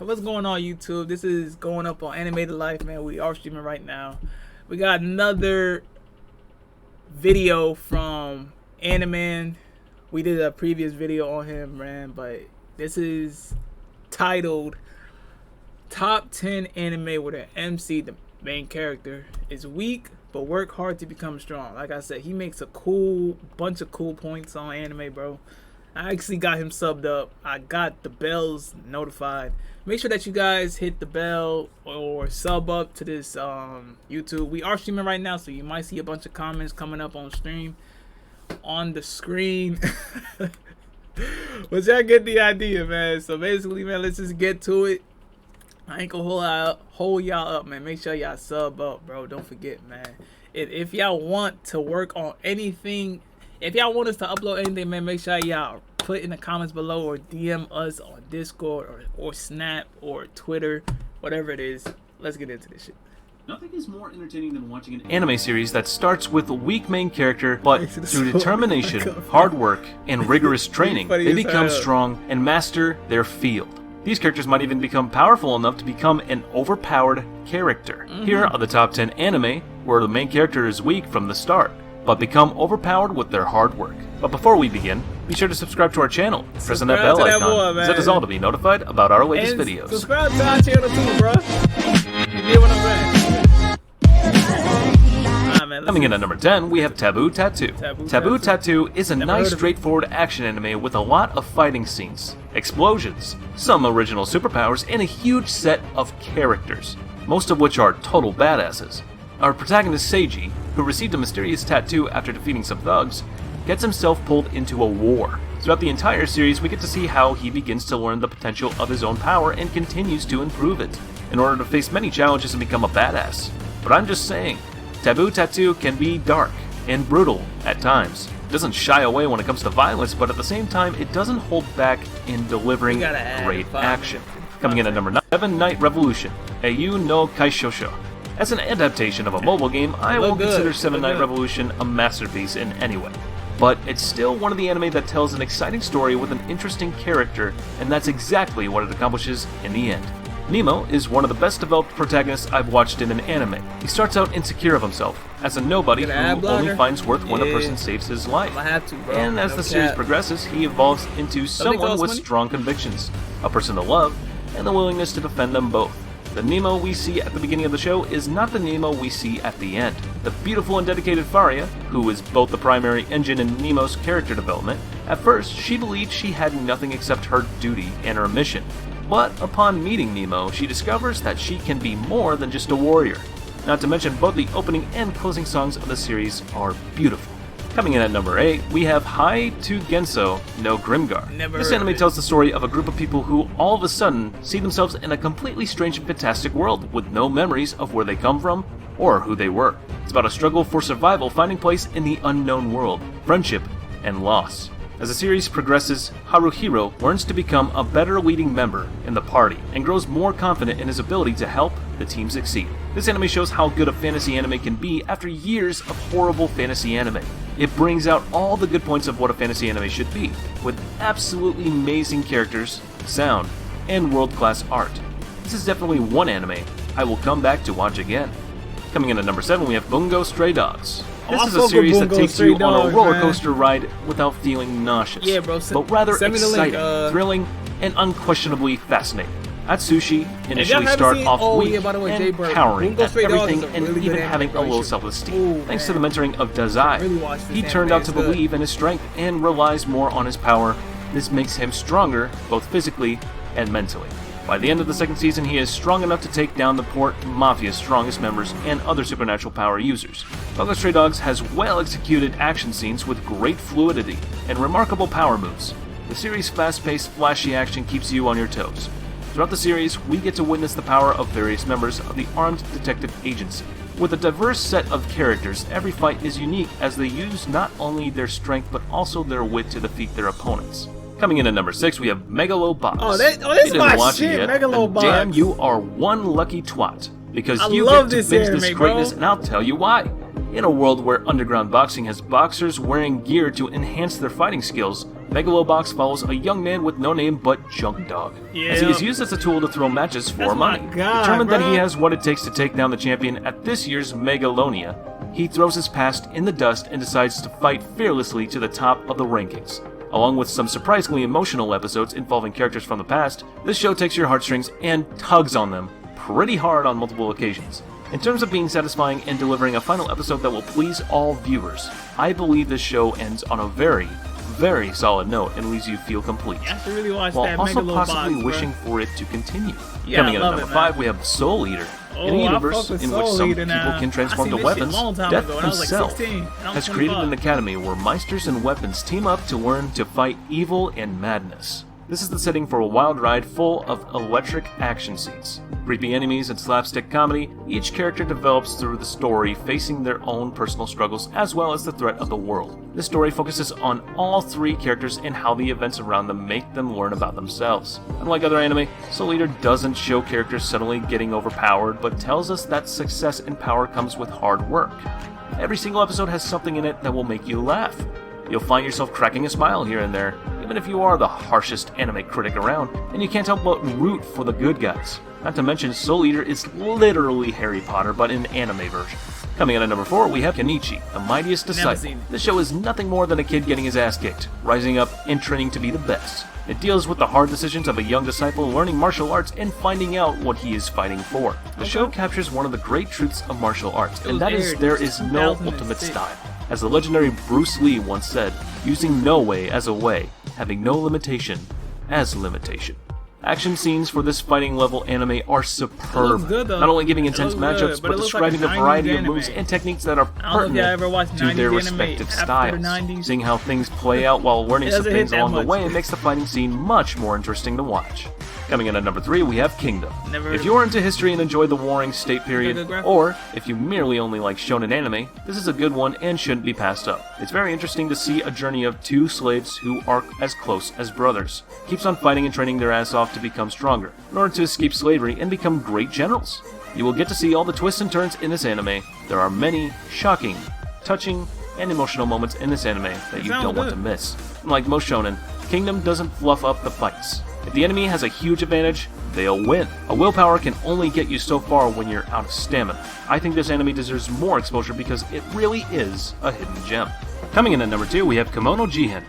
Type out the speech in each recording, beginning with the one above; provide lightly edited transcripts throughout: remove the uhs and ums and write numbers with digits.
What's going on, YouTube? This is going up on Animated Life, man. We are streaming right now. We got another video from Animan. We did a previous video on him, man, but this is titled Top 10 Anime where the MC, the main character, is weak but work hard to become strong. Like I said, he makes a bunch of cool points on anime, bro. I actually got him subbed up. I got the bells notified. Make sure that you guys hit the bell or sub up to this YouTube. We are streaming right now, so you might see a bunch of comments coming up on stream on the screen. But y'all get the idea, man. So basically, man, let's just get to it. I ain't gonna hold y'all up, man. Make sure y'all sub up, bro. Don't forget, man. If y'all want to work on anything, if y'all want us to upload anything, man, make sure y'all put in the comments below or DM us on Discord or Snap or Twitter, whatever it is. Let's get into this shit. Nothing is more entertaining than watching an anime series that starts with a weak main character, but through determination, hard work, and rigorous training, they become strong and master their field. These characters might even become powerful enough to become an overpowered character. Here are the top 10 anime where the main character is weak from the start, but become overpowered with their hard work. But before we begin, be sure to subscribe to our channel. Press on that bell icon. That is all to be notified about our latest videos. Subscribe to our channel too, bro. You get what I'm saying? Coming in at number 10, we have Taboo Tattoo. Taboo Tattoo is a nice, straightforward action anime with a lot of fighting scenes, explosions, some original superpowers, and a huge set of characters, most of which are total badasses. Our protagonist Seiji, who received a mysterious tattoo after defeating some thugs, gets himself pulled into a war. Throughout the entire series, we get to see how he begins to learn the potential of his own power and continues to improve it, in order to face many challenges and become a badass. But I'm just saying, Taboo Tattoo can be dark and brutal at times. It doesn't shy away when it comes to violence, but at the same time, it doesn't hold back in delivering great action. Coming in at number 7, Night Revolution, Eiyu no Kaishosho. As an adaptation of a mobile game, I won't consider Seven Night Revolution a masterpiece in any way. But it's still one of the anime that tells an exciting story with an interesting character, and that's exactly what it accomplishes in the end. Nemo is one of the best developed protagonists I've watched in an anime. He starts out insecure of himself, as a nobody who only finds worth when a person saves his life. And as the series progresses, he evolves into someone with strong convictions, a person to love, and the willingness to defend them both. The Nemo we see at the beginning of the show is not the Nemo we see at the end. The beautiful and dedicated Faria, who is both the primary engine in Nemo's character development, at first she believed she had nothing except her duty and her mission. But upon meeting Nemo, she discovers that she can be more than just a warrior. Not to mention, both the opening and closing songs of the series are beautiful. Coming in at number 8, we have Hai to Genso no Grimgar. This anime tells the story of a group of people who all of a sudden see themselves in a completely strange and fantastic world with no memories of where they come from or who they were. It's about a struggle for survival finding place in the unknown world, friendship, and loss. As the series progresses, Haruhiro learns to become a better leading member in the party and grows more confident in his ability to help the team succeed. This anime shows how good a fantasy anime can be after years of horrible fantasy anime. It brings out all the good points of what a fantasy anime should be, with absolutely amazing characters, sound, and world-class art. This is definitely one anime I will come back to watch again. Coming in at number 7, we have Bungo Stray Dogs. This is a series that takes you on a roller coaster ride without feeling nauseous, but rather exciting, thrilling, and unquestionably fascinating. Atsushi initially start off weak and cowering at everything and even having a low self-esteem. Thanks to the mentoring of Dazai, he turned out to believe in his strength and relies more on his power. This makes him stronger, both physically and mentally. By the end of the second season, he is strong enough to take down the Port Mafia's strongest members and other supernatural power users. Bungo Stray Dogs has well-executed action scenes with great fluidity and remarkable power moves. The series' fast-paced, flashy action keeps you on your toes. Throughout the series, we get to witness the power of various members of the Armed Detective Agency. With a diverse set of characters, every fight is unique as they use not only their strength but also their wit to defeat their opponents. Coming in at number 6, we have Megalobox. This is my shit, Megalobox. Damn, you are one lucky twat. Because you get to binge this greatness, and I'll tell you why. In a world where underground boxing has boxers wearing gear to enhance their fighting skills, Megalobox follows a young man with no name but Junk Dog, as he is used as a tool to throw matches for money. Determined that he has what it takes to take down the champion at this year's Megalonia, he throws his past in the dust and decides to fight fearlessly to the top of the rankings. Along with some surprisingly emotional episodes involving characters from the past, this show takes your heartstrings and tugs on them pretty hard on multiple occasions. In terms of being satisfying and delivering a final episode that will please all viewers, I believe this show ends on a very, very solid note and leaves you feel complete, I have to really watch while that also Megalobox, possibly wishing for it to continue. Yeah, Coming in at number 5, we have Soul Eater. In a universe in which some people can transform to weapons, Death himself has created an academy where Meisters and weapons team up to learn to fight evil and madness. This is the setting for a wild ride full of electric action scenes, creepy enemies, and slapstick comedy. Each character develops through the story, facing their own personal struggles as well as the threat of the world. This story focuses on all three characters and how the events around them make them learn about themselves. Unlike other anime, Soul Eater doesn't show characters suddenly getting overpowered, but tells us that success and power comes with hard work. Every single episode has something in it that will make you laugh. You'll find yourself cracking a smile here and there, even if you are the harshest anime critic around, and you can't help but root for the good guys. Not to mention, Soul Eater is literally Harry Potter, but in anime version. Coming in at number 4, we have Kenichi, the Mightiest Disciple. This show is nothing more than a kid getting his ass kicked, rising up and training to be the best. It deals with the hard decisions of a young disciple learning martial arts and finding out what he is fighting for. The show captures one of the great truths of martial arts, and that is there is no ultimate style. As the legendary Bruce Lee once said, using no way as a way, having no limitation as limitation. Action scenes for this fighting level anime are superb, not only giving intense matchups, but describing the variety of moves and techniques that are pertinent to their respective styles. Seeing how things play out while learning some things along the way makes the fighting scene much more interesting to watch. Coming in at number 3, we have Kingdom. If you're into history and enjoy the Warring State period, or if you merely only like shonen anime, this is a good one and shouldn't be passed up. It's very interesting to see a journey of two slaves who are as close as brothers. Keeps on fighting and training their ass off to become stronger, in order to escape slavery and become great generals. You will get to see all the twists and turns in this anime. There are many shocking, touching, and emotional moments in this anime that you don't want to miss. Unlike most shonen, Kingdom doesn't fluff up the fights. If the enemy has a huge advantage, they'll win. A willpower can only get you so far when you're out of stamina. I think this anime deserves more exposure because it really is a hidden gem. Coming in at number 2, we have Kemono Jihen.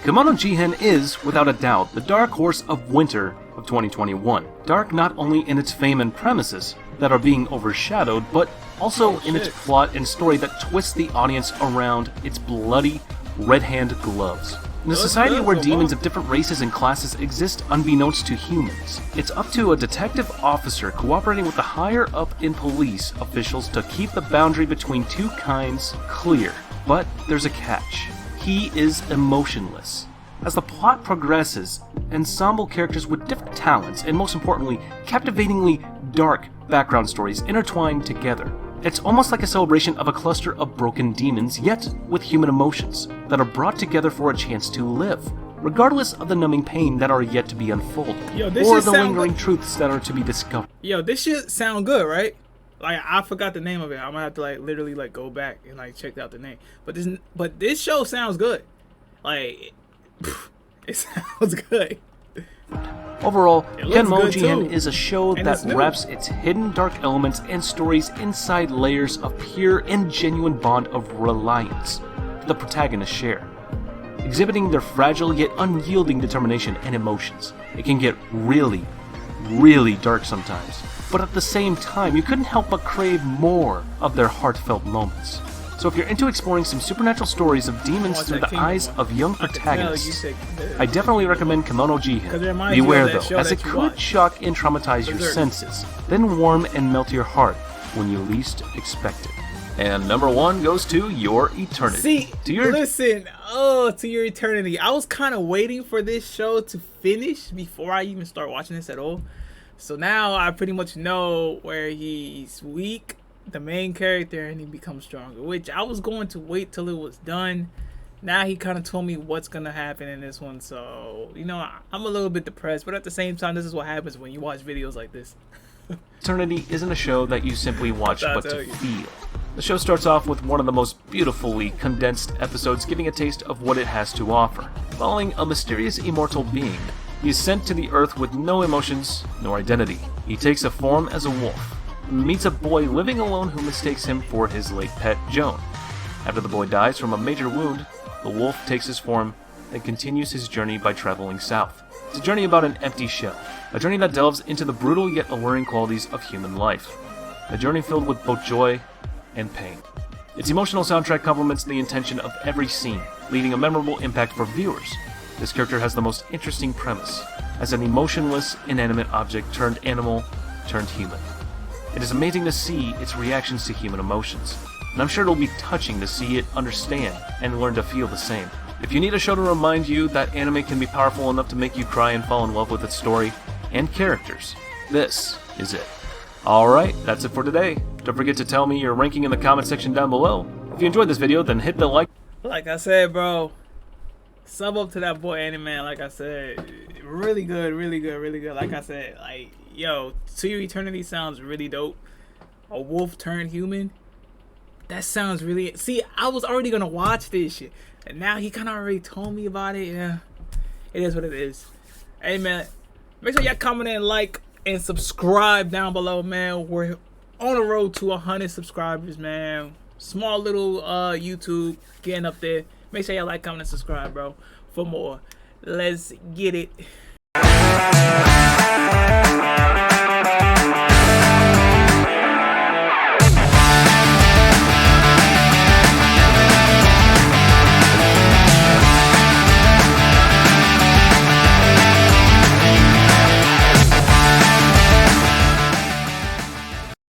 Kemono Jihen is, without a doubt, the dark horse of winter of 2021. Dark not only in its fame and premises that are being overshadowed, but also in its plot and story that twists the audience around its bloody, red-hand gloves. In a society where demons of different races and classes exist unbeknownst to humans, it's up to a detective officer cooperating with the higher-up in police officials to keep the boundary between two kinds clear. But there's a catch. He is emotionless. As the plot progresses, ensemble characters with different talents and, most importantly, captivatingly dark background stories intertwine together. It's almost like a celebration of a cluster of broken demons, yet with human emotions, that are brought together for a chance to live, regardless of the numbing pain that are yet to be unfolded, or the lingering truths that are to be discovered. Yo, this shit sound good, right? Like, I forgot the name of it. I'm gonna have to literally go back and check out the name. But this show sounds good. Like, it sounds good. Overall, Kemono Jihen is a show that wraps its hidden dark elements and stories inside layers of pure and genuine bond of reliance that the protagonists share, exhibiting their fragile yet unyielding determination and emotions. It can get really, really dark sometimes, but at the same time, you couldn't help but crave more of their heartfelt moments. So if you're into exploring some supernatural stories of demons through the eyes of young protagonists, I definitely recommend Kemono Jihen. Beware though, as it could shock and traumatize your senses, then warm and melt your heart when you least expect it. And number 1 goes to Your Eternity. To Your Eternity. I was kind of waiting for this show to finish before I even start watching this at all. So now I pretty much know where he's weak, the main character, and he becomes stronger, which I was going to wait till it was done. Now he kind of told me what's gonna happen in this one, so I'm a little bit depressed, but at the same time, this is what happens when you watch videos like this. Eternity isn't a show that you simply watch but to feel. The show starts off with one of the most beautifully condensed episodes, giving a taste of what it has to offer. Following a mysterious immortal being, he is sent to the Earth with no emotions nor identity. He takes a form as a wolf, meets a boy living alone who mistakes him for his late pet, Joan. After the boy dies from a major wound, the wolf takes his form and continues his journey by traveling south. It's a journey about an empty shell, a journey that delves into the brutal yet alluring qualities of human life, a journey filled with both joy and pain. Its emotional soundtrack complements the intention of every scene, leaving a memorable impact for viewers. This character has the most interesting premise, as an emotionless, inanimate object turned animal, turned human. It is amazing to see its reactions to human emotions, and I'm sure it'll be touching to see it understand and learn to feel the same. If you need a show to remind you that anime can be powerful enough to make you cry and fall in love with its story and characters, this is it. Alright, that's it for today. Don't forget to tell me your ranking in the comment section down below. If you enjoyed this video, then hit the like. Like I said, bro, sub up to that boy Animan. Like I said, really good, really good, really good. Like I said, like, yo, To Your Eternity sounds really dope. A wolf turned human. That sounds really... See, I was already gonna watch this shit, and now he kind of already told me about it. Yeah, it is what it is. Hey, man, make sure y'all comment and like and subscribe down below, man. We're on the road to 100 subscribers, man. Small little YouTube getting up there. Make sure y'all like, comment, and subscribe, bro, for more. Let's get it.